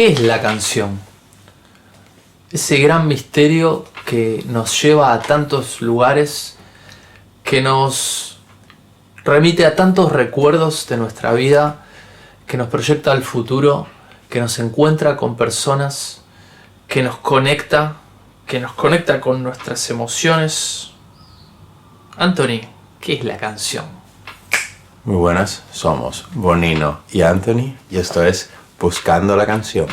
¿Qué es la canción? Ese gran misterio que nos lleva a tantos lugares, que nos remite a tantos recuerdos de nuestra vida, que nos proyecta al futuro, que nos encuentra con personas, que nos conecta con nuestras emociones. Anthony, ¿qué es la canción? Muy buenas, somos Bonino y Anthony y esto es Buscando la Canción.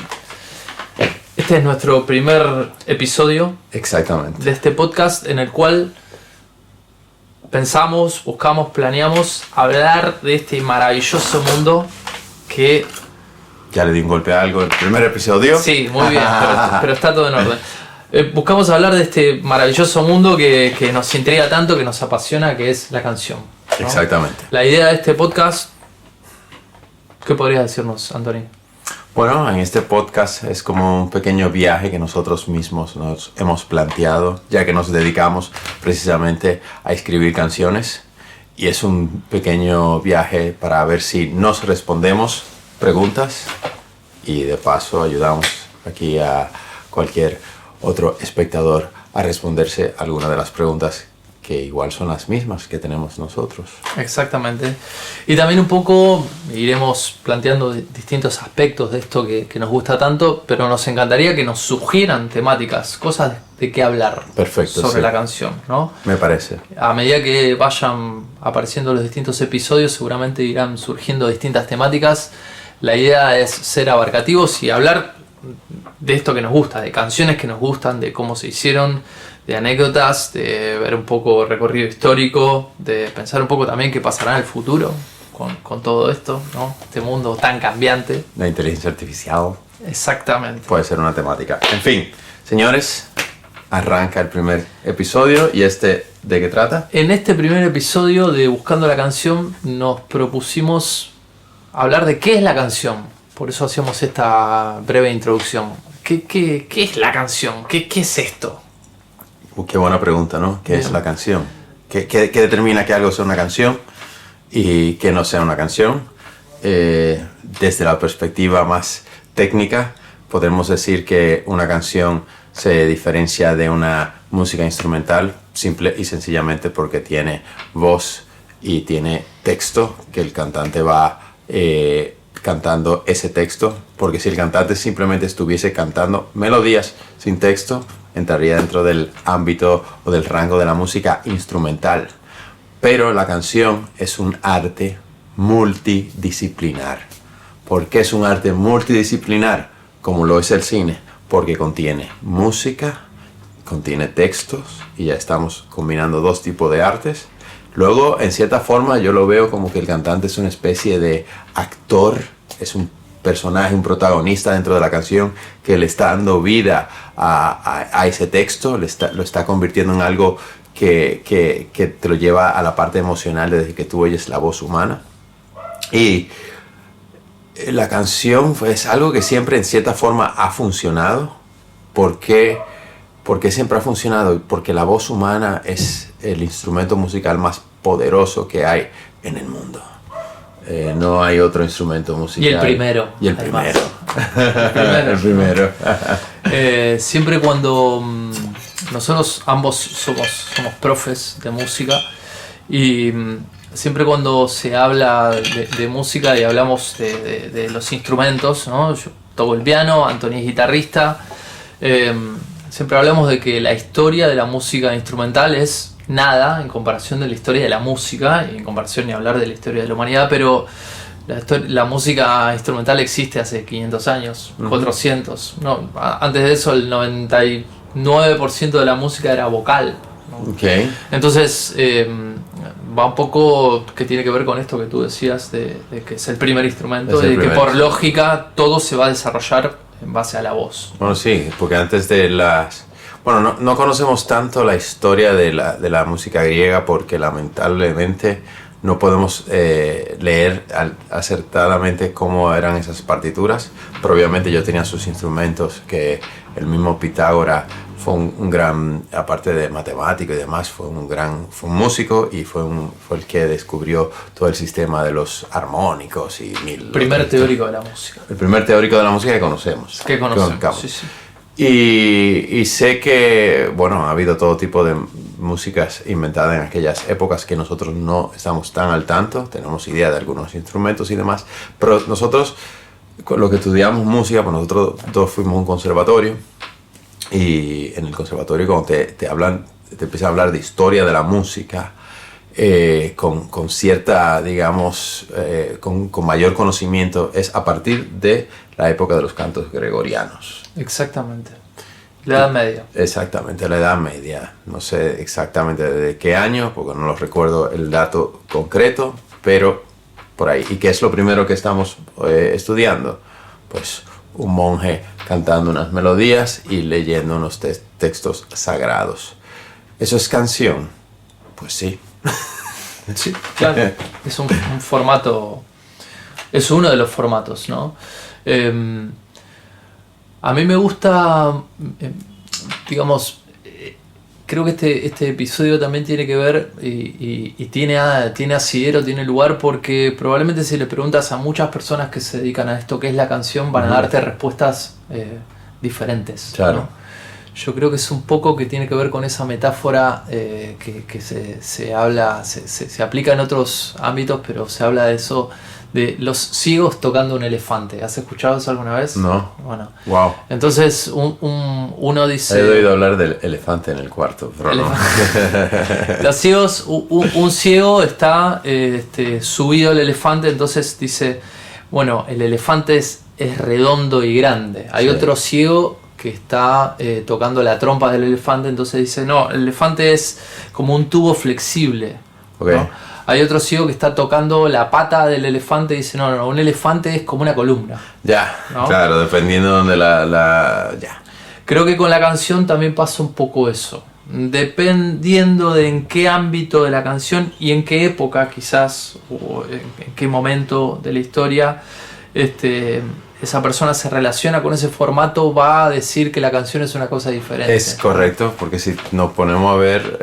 Este es nuestro primer episodio. Exactamente. De este podcast en el cual pensamos, buscamos, planeamos hablar de este maravilloso mundo que... Ya le di un golpe a algo en el primer episodio. Sí, muy bien, pero está todo en orden. Buscamos hablar de este maravilloso mundo que nos intriga tanto, que nos apasiona, que es la canción, ¿no? Exactamente. La idea de este podcast, ¿qué podrías decirnos, Anthony? Bueno, en este podcast es como un pequeño viaje que nosotros mismos nos hemos planteado, ya que nos dedicamos precisamente a escribir canciones. Y es un pequeño viaje para ver si nos respondemos preguntas y de paso ayudamos aquí a cualquier otro espectador a responderse alguna de las preguntas que igual son las mismas que tenemos nosotros. Exactamente. Y también un poco iremos planteando distintos aspectos de esto que nos gusta tanto, pero nos encantaría que nos sugieran temáticas, cosas de qué hablar. Perfecto, sobre sí. la canción, ¿no? Me parece. A medida que vayan apareciendo los distintos episodios, seguramente irán surgiendo distintas temáticas. La idea es ser abarcativos y hablar de esto que nos gusta, de canciones que nos gustan, de cómo se hicieron, de anécdotas, de ver un poco recorrido histórico, de pensar un poco también qué pasará en el futuro con todo esto, ¿no? Este mundo tan cambiante. La inteligencia artificial. Exactamente. Puede ser una temática. En fin, señores, arranca el primer episodio. ¿Y ¿de qué trata? En este primer episodio de Buscando la Canción nos propusimos hablar de qué es la canción. Por eso hacemos esta breve introducción. ¿Qué es la canción? ¿Qué es esto? Qué buena pregunta, ¿no? ¿Qué Bien. es la canción? ¿Qué determina que algo sea una canción y que no sea una canción? Desde la perspectiva más técnica, podemos decir que una canción se diferencia de una música instrumental simple y sencillamente porque tiene voz y tiene texto, que el cantante va cantando ese texto, porque si el cantante simplemente estuviese cantando melodías sin texto, entraría dentro del ámbito o del rango de la música instrumental. Pero la canción es un arte multidisciplinar. ¿Por qué es un arte multidisciplinar? Como lo es el cine, porque contiene música, contiene textos, y ya estamos combinando dos tipos de artes. Luego, en cierta forma, yo lo veo como que el cantante es una especie de actor, es un personaje, un protagonista dentro de la canción que le está dando vida a ese texto, lo está convirtiendo en algo que te lo lleva a la parte emocional desde que tú oyes la voz humana. Y la canción es algo que siempre en cierta forma ha funcionado. ¿Por qué siempre ha funcionado? Porque la voz humana es el instrumento musical más poderoso que hay en el mundo. No hay otro instrumento musical. Y el primero. El primero. Siempre cuando nosotros ambos somos profes de música y siempre cuando se habla de música y hablamos de los instrumentos, ¿no? Yo toco el piano, Anthony es guitarrista, siempre hablamos de que la historia de la música instrumental es nada en comparación de la historia de la música, y en comparación ni hablar de la historia de la humanidad, pero la música instrumental existe hace 500 años, 400. No, antes de eso el 99% de la música era vocal, ¿no? Okay. Entonces va un poco que tiene que ver con esto que tú decías de que es el primer instrumento, y que por lógica todo se va a desarrollar en base a la voz. Bueno, sí, porque antes de las... Bueno, no conocemos tanto la historia de la música griega porque lamentablemente no podemos leer acertadamente cómo eran esas partituras, pero obviamente yo tenía sus instrumentos, que el mismo Pitágoras fue un gran, aparte de matemático y demás, fue un músico, y fue el que descubrió todo el sistema de los armónicos y Primer teórico de la música. El primer teórico de la música que conocemos. Sí, sí. Y sé que, bueno, ha habido todo tipo de músicas inventadas en aquellas épocas que nosotros no estamos tan al tanto, tenemos idea de algunos instrumentos y demás, pero nosotros, con lo que estudiamos música, pues nosotros dos fuimos a un conservatorio, y en el conservatorio cuando te empiezan a hablar de historia de la música, con cierta, digamos, con mayor conocimiento, es a partir de la época de los cantos gregorianos. Exactamente. La Edad Media. Exactamente, la Edad Media. No sé exactamente de qué año, porque no lo recuerdo el dato concreto, pero por ahí. ¿Y qué es lo primero que estamos estudiando? Pues un monje cantando unas melodías y leyendo unos textos sagrados. ¿Eso es canción? Pues sí. Sí, claro. Es un formato, es uno de los formatos, ¿no? A mí me gusta, digamos, creo que este episodio también tiene que ver y tiene asidero, tiene lugar, porque probablemente si le preguntas a muchas personas que se dedican a esto, qué es la canción, van a darte respuestas diferentes. Claro. ¿no? Yo creo que es un poco que tiene que ver con esa metáfora que se habla, se aplica en otros ámbitos, pero se habla de eso, de los ciegos tocando un elefante. ¿Has escuchado eso alguna vez? No. Bueno. Wow. Entonces uno dice... He oído hablar del elefante en el cuarto, pero no. Los ciegos, un ciego está subido al elefante, entonces dice, bueno, el elefante es redondo y grande. Hay otro ciego que está tocando la trompa del elefante, entonces dice, no, el elefante es como un tubo flexible. Okay. ¿no? Hay otro ciego que está tocando la pata del elefante y dice, no, un elefante es como una columna. Ya, ¿no? Claro, dependiendo de donde ya. Creo que con la canción también pasa un poco eso. Dependiendo de en qué ámbito de la canción y en qué época quizás, o en qué momento de la historia, esa persona se relaciona con ese formato, va a decir que la canción es una cosa diferente. Es correcto, porque si nos ponemos a ver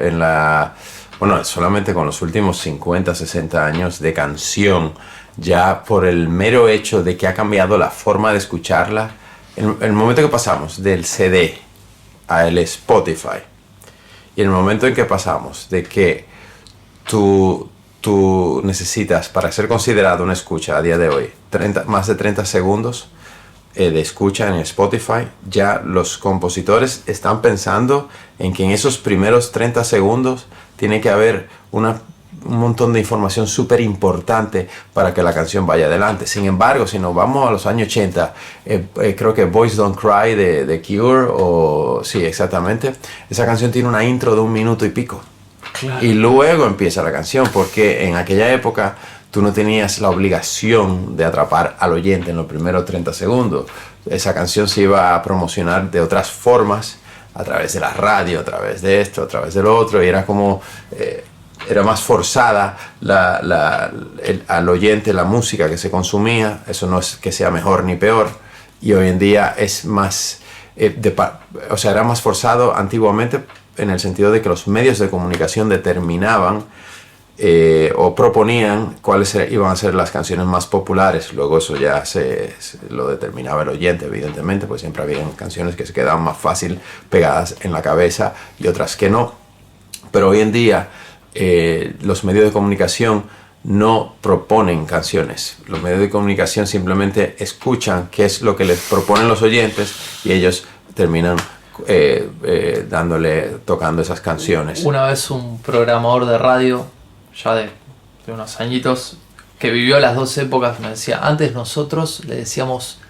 solamente con los últimos 50, 60 años de canción, ya por el mero hecho de que ha cambiado la forma de escucharla, el momento que pasamos del CD al Spotify, y el momento en que pasamos de que tú necesitas, para ser considerado una escucha a día de hoy, más de 30 segundos de escucha en Spotify, ya los compositores están pensando en que en esos primeros 30 segundos tiene que haber un montón de información súper importante para que la canción vaya adelante. Sin embargo, si nos vamos a los años 80, creo que Boys Don't Cry de Cure, sí, exactamente, esa canción tiene una intro de 1 minuto y pico. Claro. Y luego empieza la canción, porque en aquella época tú no tenías la obligación de atrapar al oyente en los primeros 30 segundos. Esa canción se iba a promocionar de otras formas, a través de la radio, a través de esto, a través de lo otro, y era como... era más forzada al oyente la música que se consumía. Eso no es que sea mejor ni peor, y hoy en día es más... era más forzado antiguamente en el sentido de que los medios de comunicación determinaban o proponían cuáles iban a ser las canciones más populares. Luego eso ya lo determinaba el oyente, evidentemente, pues siempre había canciones que se quedaban más fácil pegadas en la cabeza y otras que no. Pero hoy en día los medios de comunicación no proponen canciones. Los medios de comunicación simplemente escuchan qué es lo que les proponen los oyentes y ellos terminan tocando esas canciones. Una vez un programador de radio, ya de unos añitos, que vivió las dos épocas, me decía, antes nosotros le decíamos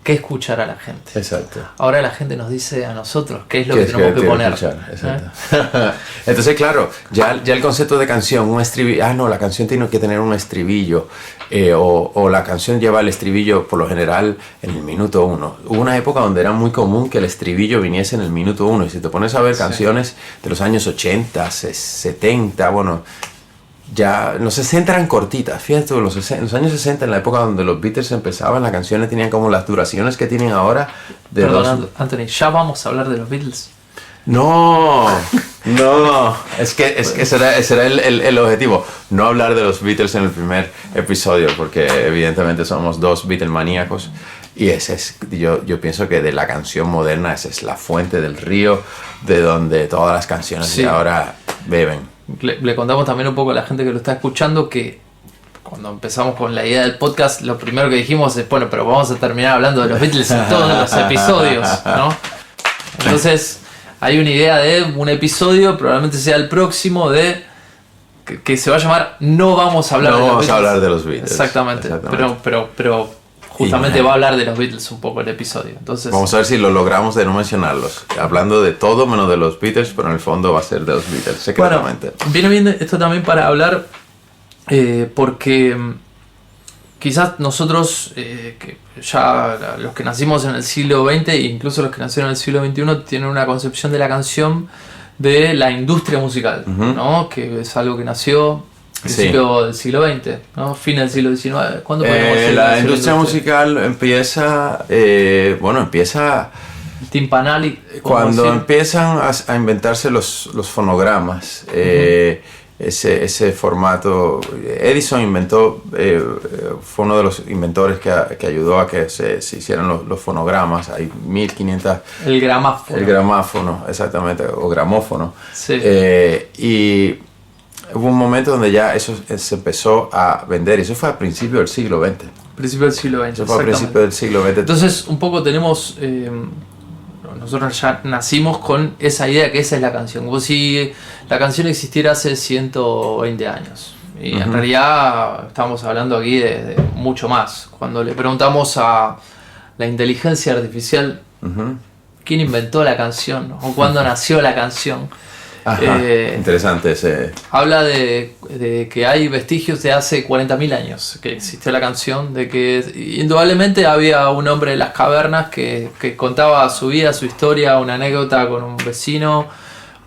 qué escuchar a la gente. Exacto. Ahora la gente nos dice a nosotros qué es lo que tenemos que poner. Exacto. Entonces, claro, ya el concepto de canción, un estribillo, no, la canción tiene que tener un estribillo, o la canción lleva el estribillo por lo general en el minuto 1. Hubo una época donde era muy común que el estribillo viniese en el minuto 1, y si te pones a ver canciones de los años 80, 70, bueno, ya los 60 eran cortitas. Fíjate, los años 60, en la época donde los Beatles empezaban, las canciones tenían como las duraciones que tienen ahora. Perdón, Anthony, ¿ya vamos a hablar de los Beatles? No, es que ese era el objetivo, no hablar de los Beatles en el primer episodio, porque evidentemente somos dos Beatlemaníacos y yo pienso que de la canción moderna esa es la fuente del río de donde todas las canciones de ahora beben. Le contamos también un poco a la gente que lo está escuchando que cuando empezamos con la idea del podcast, lo primero que dijimos es, bueno, pero vamos a terminar hablando de los Beatles en todos los episodios, ¿no? Entonces hay una idea de un episodio, probablemente sea el próximo, de que se va a llamar No vamos a hablar de los Beatles. No vamos a hablar de los Beatles. Exactamente. Pero justamente va a hablar de los Beatles un poco el episodio. Entonces, vamos a ver si lo logramos de no mencionarlos. Hablando de todo menos de los Beatles, pero en el fondo va a ser de los Beatles, secretamente. Bueno, viene bien esto también para hablar porque quizás nosotros, que ya los que nacimos en el siglo XX e incluso los que nacieron en el siglo XXI, tienen una concepción de la canción de la industria musical, ¿no? Que es algo que nació al principio del siglo XX, ¿no? Fin del siglo XIX. ¿Cuándo podemos decir la industria musical empieza, empieza Timpanali, cuando empiezan a inventarse los fonogramas. Ese formato. Edison fue uno de los inventores que ayudó a que se hicieran los fonogramas. Hay 1500. El gramáfono. El gramáfono, exactamente, o gramófono. Sí. Y hubo un momento donde ya eso se empezó a vender, y eso fue al principio del siglo XX. Principio del siglo XX. Eso fue al principio del siglo XX. Entonces, un poco tenemos. Nosotros ya nacimos con esa idea que esa es la canción, como si la canción existiera hace 120 años. Y en realidad estamos hablando aquí de mucho más. Cuando le preguntamos a la inteligencia artificial quién inventó la canción o cuándo nació la canción, interesante ese. Habla de que hay vestigios de hace 40.000 años que existió la canción, de que indudablemente había un hombre en las cavernas que contaba su vida, su historia, una anécdota con un vecino,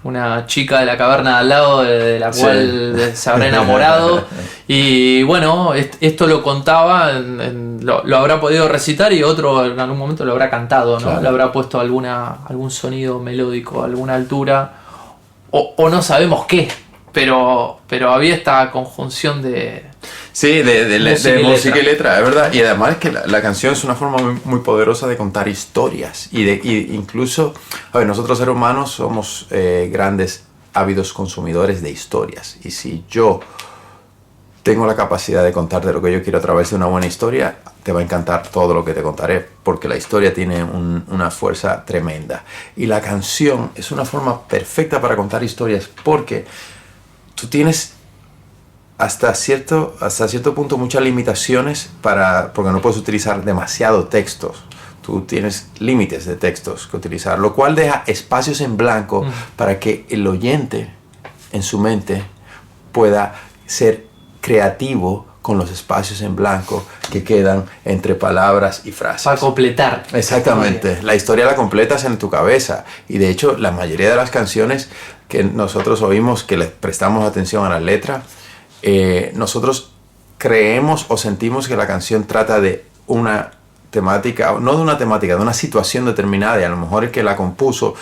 una chica de la caverna de al lado de la cual se habrá enamorado, y bueno, esto lo contaba, lo habrá podido recitar y otro en algún momento lo habrá cantado, ¿no? Claro. Le habrá puesto algún sonido melódico, alguna altura. O no sabemos qué, pero había esta conjunción de música y letra, es verdad. Y además es que la canción es una forma muy, muy poderosa de contar historias. Y incluso, nosotros seres humanos somos grandes, ávidos consumidores de historias. Y si yo tengo la capacidad de contarte lo que yo quiero a través de una buena historia, te va a encantar todo lo que te contaré, porque la historia tiene una fuerza tremenda. Y la canción es una forma perfecta para contar historias, porque tú tienes hasta cierto punto muchas limitaciones porque no puedes utilizar demasiado textos. Tú tienes límites de textos que utilizar, lo cual deja espacios en blanco para que el oyente en su mente pueda ser creativo con los espacios en blanco que quedan entre palabras y frases. Para completar. Exactamente. La historia la completas en tu cabeza. Y de hecho, la mayoría de las canciones que nosotros oímos, que les prestamos atención a la letra, nosotros creemos o sentimos que la canción trata de una temática, no de una temática, de una situación determinada, y a lo mejor el que la compuso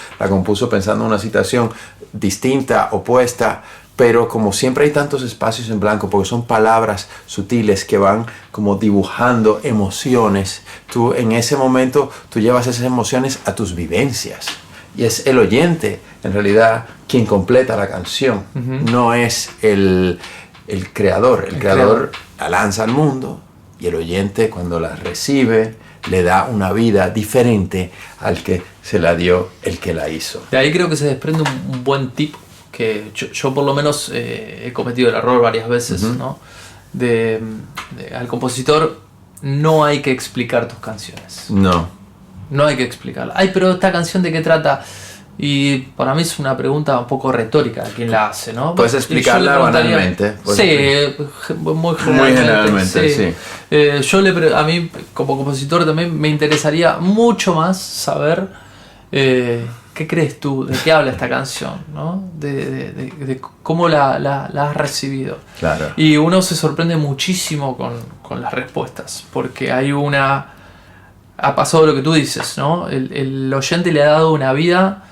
pensando en una situación distinta, opuesta, pero como siempre hay tantos espacios en blanco, porque son palabras sutiles que van como dibujando emociones, tú en ese momento tú llevas esas emociones a tus vivencias, y es el oyente en realidad quien completa la canción, no es el creador. El creador la lanza al mundo, y el oyente cuando la recibe le da una vida diferente al que se la dio el que la hizo. De ahí creo que se desprende un buen tip que yo por lo menos he cometido el error varias veces, ¿no? Al compositor no hay que explicar tus canciones. No hay que explicarla. Ay, pero esta canción ¿de qué trata? Y para mí es una pregunta un poco retórica a quien la hace, ¿no? Puedes explicarla banalmente. Muy generalmente, sí. A mí como compositor también me interesaría mucho más saber ¿qué crees tú? ¿De qué habla esta canción? ¿No? De cómo la has recibido. Claro. Y uno se sorprende muchísimo con las respuestas, porque ha pasado lo que tú dices, ¿no? El oyente le ha dado una vida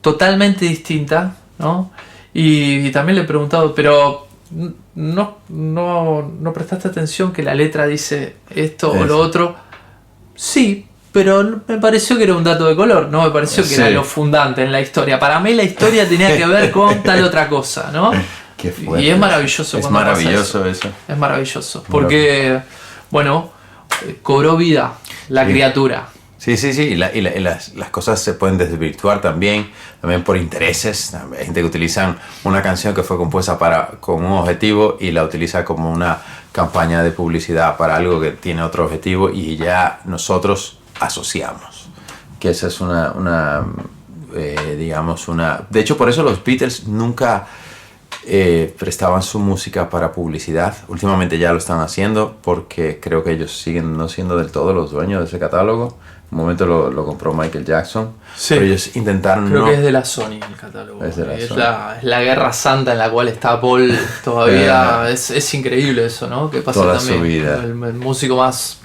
totalmente distinta, ¿no? Y también le he preguntado, pero no prestaste atención que la letra dice esto o lo otro. Sí, pero me pareció que era un dato de color, no me pareció que era lo fundante en la historia. Para mí la historia tenía que ver con tal otra cosa, ¿no? Qué fuerte. Y es maravilloso. Es maravilloso eso. Es maravilloso, porque, bueno, cobró vida la criatura. Sí, y las cosas se pueden desvirtuar también por intereses. Hay gente que utiliza una canción que fue compuesta con un objetivo y la utiliza como una campaña de publicidad para algo que tiene otro objetivo y ya nosotros asociamos. Que esa es digamos, una... De hecho, por eso los Beatles nunca prestaban su música para publicidad. Últimamente ya lo están haciendo porque creo que ellos siguen no siendo del todo los dueños de ese catálogo. En un momento lo compró Michael Jackson. Sí. Pero ellos intentaron... Creo que es de la Sony el catálogo. Es la guerra santa en la cual está Paul todavía. Es increíble eso, ¿no? Que pasa toda también. Su vida. El músico más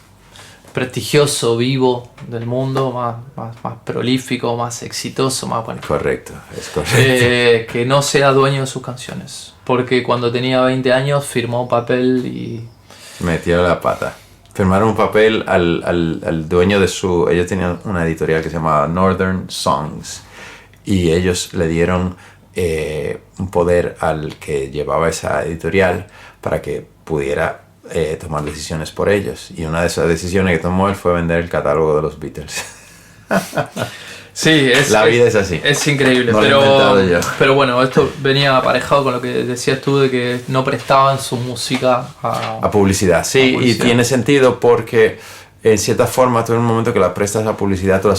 prestigioso, vivo del mundo, más prolífico, más exitoso, más bueno. Correcto, es correcto. Que no sea dueño de sus canciones. Porque cuando tenía 20 años firmó un papel y... Metió la pata. Firmaron un papel al dueño de su... Ellos tenían una editorial que se llamaba Northern Songs. Y ellos le dieron un poder al que llevaba esa editorial para que pudiera tomar decisiones por ellos. Y una de esas decisiones que tomó él fue vender el catálogo de los Beatles. Sí, la vida es así. Es increíble, no lo he inventado yo. Pero bueno, esto venía aparejado con lo que decías tú de que no prestaban su música a publicidad. Sí, y tiene sentido porque en cierta forma tú en un momento que la prestas a publicidad tú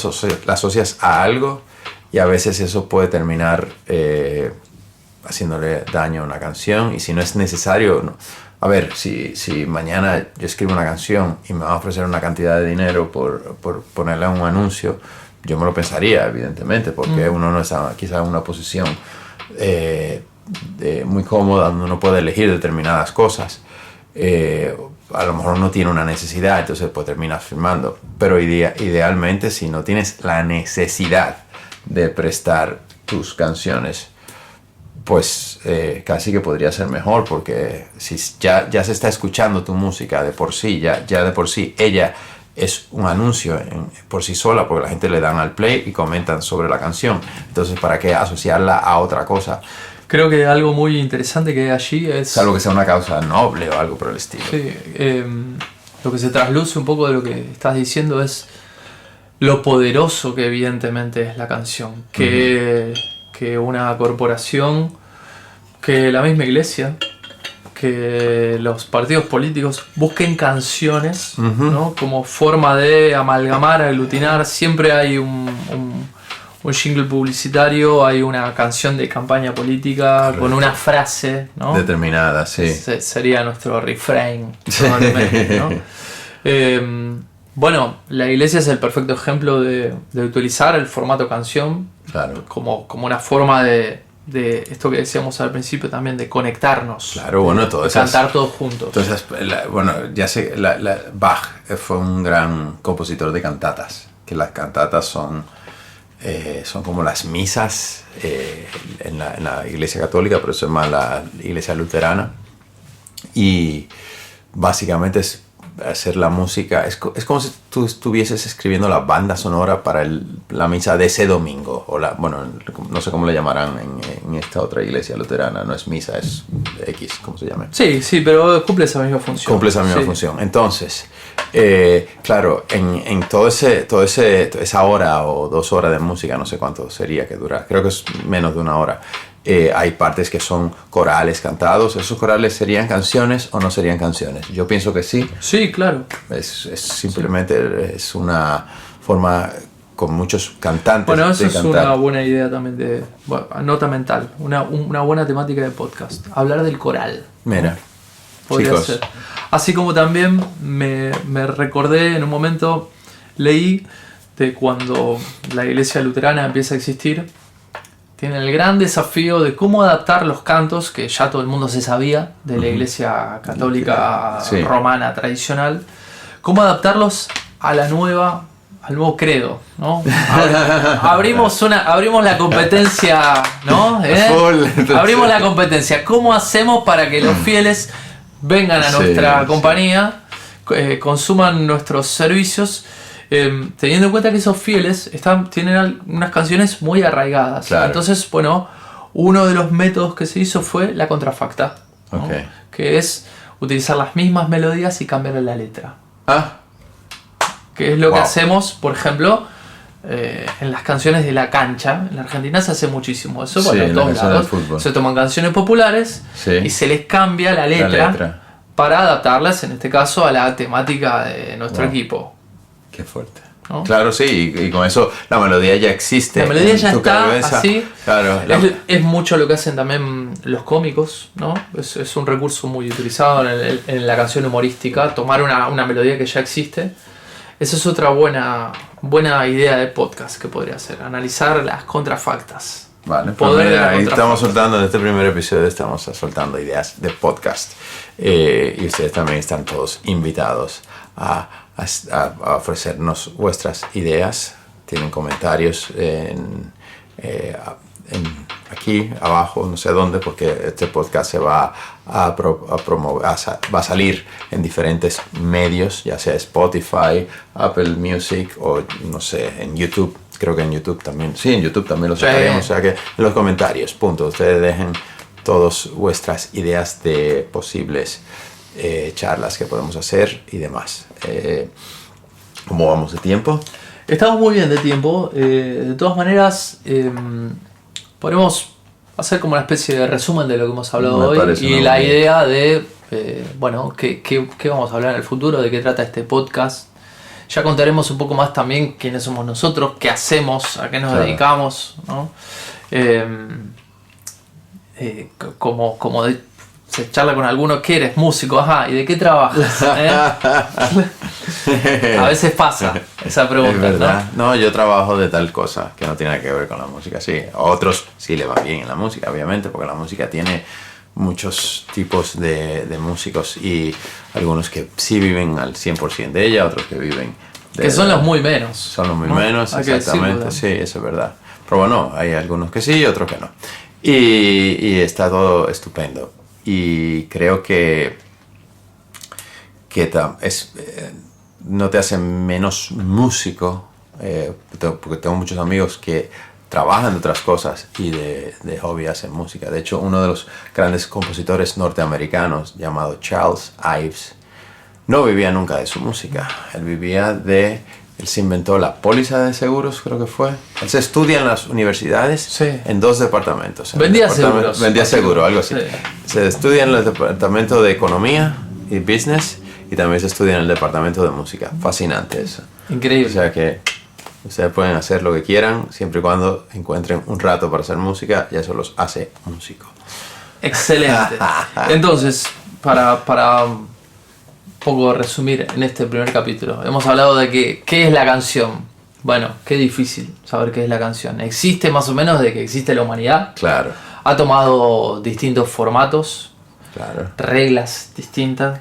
la asocias a algo y a veces eso puede terminar haciéndole daño a una canción y si no es necesario... No. A ver, si mañana yo escribo una canción y me van a ofrecer una cantidad de dinero por ponerle un anuncio, yo me lo pensaría, evidentemente, porque uno no está quizás en una posición muy cómoda donde uno puede elegir determinadas cosas. A lo mejor no tiene una necesidad, entonces pues terminas firmando. Pero idealmente, si no tienes la necesidad de prestar tus canciones, pues casi que podría ser mejor, porque si ya se está escuchando tu música de por sí, ya de por sí ella es un anuncio por sí sola, porque la gente le dan al play y comentan sobre la canción. Entonces, ¿para qué asociarla a otra cosa? Creo que algo muy interesante que hay allí es... Salvo que sea una causa noble o algo por el estilo. Sí, lo que se trasluce un poco de lo que estás diciendo es lo poderoso que evidentemente es la canción. Que una corporación, que la misma iglesia, que los partidos políticos busquen canciones, ¿no? Como forma de amalgamar, aglutinar. Siempre hay un jingle publicitario, hay una canción de campaña política. Correcto. Con una frase, ¿no? Determinada, sí. Sería nuestro refrain, probablemente, ¿no? Bueno, la iglesia es el perfecto ejemplo de utilizar el formato canción, claro, como una forma de esto que decíamos al principio también, de conectarnos. Claro, bueno, todo eso. Cantar todos juntos. Entonces, bueno, ya sé, Bach fue un gran compositor de cantatas, que las cantatas son como las misas en la iglesia católica, pero eso es más la iglesia luterana. Y básicamente es hacer la música, es como si tú estuvieses escribiendo la banda sonora para la misa de ese domingo, o bueno, no sé cómo le llamarán en esta otra iglesia luterana, no es misa, es X, ¿cómo se llama? Sí, pero cumple esa misma función. Cumple esa misma función. Entonces, claro, en esa hora o 2 horas de música, no sé cuánto sería que dura, creo que es menos de 1 hora. Hay partes que son corales cantados. ¿Esos corales serían canciones o no serían canciones? Yo pienso que sí. Sí, claro. Es simplemente es una forma con muchos cantantes. Bueno, eso es una buena idea también nota mental, una buena temática de podcast. Hablar del coral. Mira, ¿no? Podría chicos. ser. Así como también me recordé en un momento, leí de cuando la iglesia luterana empieza a existir, tienen el gran desafío de cómo adaptar los cantos, que ya todo el mundo se sabía, de la iglesia católica romana tradicional, cómo adaptarlos a al nuevo credo, ¿no? Abrimos la competencia, ¿no? Abrimos la competencia. ¿Cómo hacemos para que los fieles vengan a nuestra compañía, consuman nuestros servicios, teniendo en cuenta que esos fieles tienen unas canciones muy arraigadas? Claro. Entonces, bueno, uno de los métodos que se hizo fue la contrafacta, ¿no? Que es utilizar las mismas melodías y cambiarle la letra. Que es lo que hacemos, por ejemplo, en las canciones de la cancha. En la Argentina se hace muchísimo eso. Bueno, en todos lados se toman canciones populares y se les cambia la letra para adaptarlas, en este caso, a la temática de nuestro equipo. Qué fuerte, ¿no? Claro, sí, y con eso la melodía ya existe. La melodía ya está cabeza. Así. Claro, es mucho lo que hacen también los cómicos, ¿no? Es un recurso muy utilizado en la canción humorística, tomar una melodía que ya existe. Esa es otra buena idea de podcast que podría hacer, analizar las contrafactas. Vale, pues mira, ahí estamos soltando, en este primer episodio estamos soltando ideas de podcast. Y ustedes también están todos invitados a ofrecernos vuestras ideas. Tienen comentarios aquí abajo, no sé dónde, porque este podcast se va a promover, va a salir en diferentes medios, ya sea Spotify, Apple Music o no sé, en YouTube. Creo que en YouTube también. Sí, en YouTube también lo sacaremos. O sea que en los comentarios, ustedes dejen todas vuestras ideas de posibles charlas que podemos hacer y demás. ¿Cómo vamos de tiempo? Estamos muy bien de tiempo. De todas maneras, podemos hacer como una especie de resumen de lo que hemos hablado hoy y la idea de, qué vamos a hablar en el futuro, de qué trata este podcast. Ya contaremos un poco más también quiénes somos nosotros, qué hacemos, a qué nos dedicamos, ¿no? Se charla con alguno, ¿qué eres? Músico, ¿y de qué trabajas? A veces pasa esa pregunta, es verdad. ¿No? Yo trabajo de tal cosa que no tiene nada que ver con la música, sí. A otros sí le va bien en la música, obviamente, porque la música tiene muchos tipos de músicos y algunos que sí viven al 100% de ella, otros que viven que son los muy menos. Son los muy menos, exactamente, sí, eso es verdad. Pero bueno, hay algunos que sí y otros que no. Y está todo estupendo. Y creo que no te hace menos músico, porque tengo muchos amigos que trabajan de otras cosas y de hobby hacen música. De hecho, uno de los grandes compositores norteamericanos, llamado Charles Ives, no vivía nunca de su música. Él se inventó la póliza de seguros, creo que fue. Él se estudia en las universidades en 2 departamentos. Vendía seguros. Vendía seguro, algo así. Sí. Se estudia en el departamento de economía y business y también se estudia en el departamento de música. Fascinante eso. Increíble. O sea que ustedes pueden hacer lo que quieran siempre y cuando encuentren un rato para hacer música y eso los hace músicos. Excelente. Entonces, para un poco resumir en este primer capítulo, hemos hablado de qué es la canción. Bueno, qué difícil saber qué es la canción. Existe más o menos de que existe la humanidad. Claro. Ha tomado distintos formatos, reglas distintas,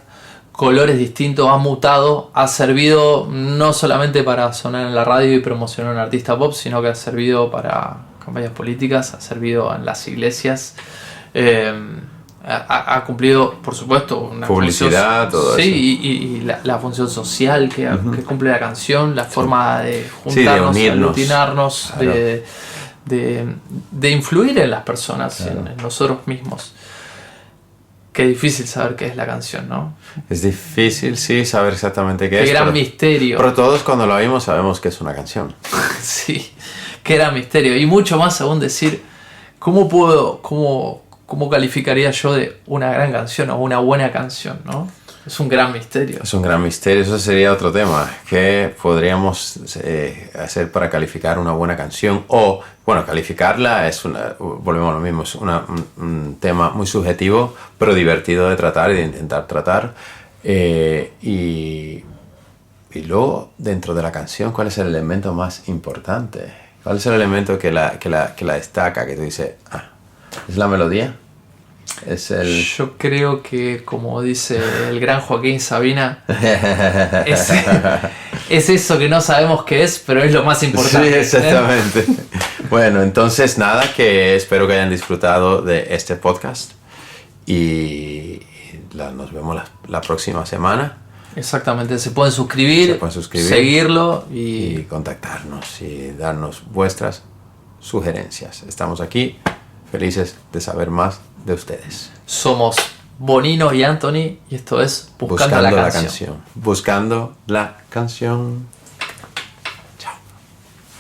colores distintos, ha mutado, ha servido no solamente para sonar en la radio y promocionar a un artista pop, sino que ha servido para campañas políticas, ha servido en las iglesias, ha cumplido, por supuesto, una publicidad, todo eso. Sí, y la función social que cumple la canción, la forma de juntarnos, de aglutinarnos, de influir en las personas, en nosotros mismos. Qué difícil saber qué es la canción, ¿no? Es difícil, sí, saber exactamente qué es. Qué gran misterio. Pero todos cuando lo oímos sabemos que es una canción. Sí, qué gran misterio. Y mucho más aún decir, ¿cómo calificaría yo de una gran canción o una buena canción, ¿no? Es un gran misterio. Es un gran misterio, eso sería otro tema. ¿Qué podríamos hacer para calificar una buena canción? O, bueno, calificarla volvemos a lo mismo, es un tema muy subjetivo, pero divertido de tratar y de intentar tratar. Y Y luego, dentro de la canción, ¿cuál es el elemento más importante? ¿Cuál es el elemento que la destaca? Que tú dices, ¿es la melodía? Es el... Yo creo que, como dice el gran Joaquín Sabina, es eso que no sabemos qué es, pero es lo más importante. Sí, exactamente. Bueno, entonces nada, que espero que hayan disfrutado de este podcast y nos vemos la próxima semana. Exactamente, se pueden suscribir, seguirlo y contactarnos y darnos vuestras sugerencias. Estamos aquí felices de saber más de ustedes. Somos Bonino y Anthony y esto es Buscando la canción. Buscando la canción.